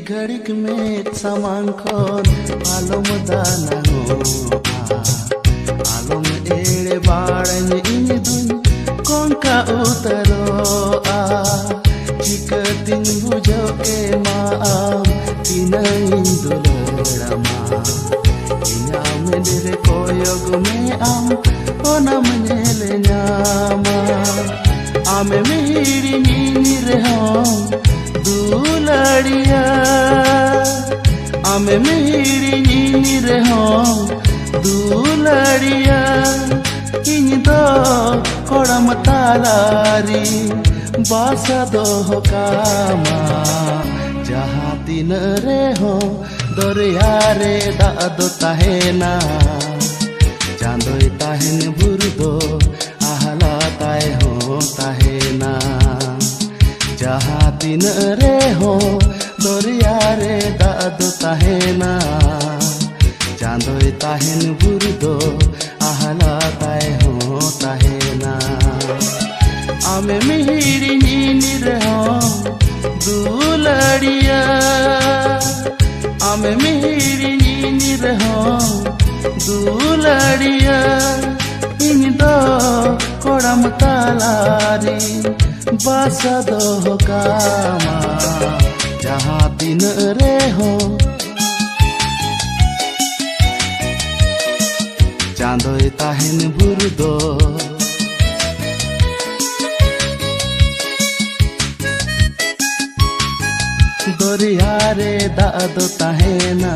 घड़िक में सामान खोन आलम दाना आलम एड़े बाड़न इन दुन कौन का उतरो चिकतिन बुझो के माम तीना इंदुलड़ा इना मेरे कोयोग में ओनम नेले नामा आमे मेरी नीनी रहम दुलड़िया आमे मेरी नीनी रहम दुलड़िया इन दो कोड़म तालारी बासा दो कामा जहाँ तीन रहो दरिया रे दादो ताहेना चांदोय ताहेन बुरुदो आहला ताए हो ताहेना जहाँ तीन रे हो दरिया रे दादो ताहेना चांदोय ताहेन बुरुदो आहला ताए हो ताहेना आमे मिहिरी नीनी रहो दुलड़िया आमे मिहिरी नीनी रहो दुलड़िया इन दो कोड़म तालारी बासा दो कामा जहाँ तीन रे हो चांदोय ताहेन बुरुदो दरिया रे दादो ताहेना।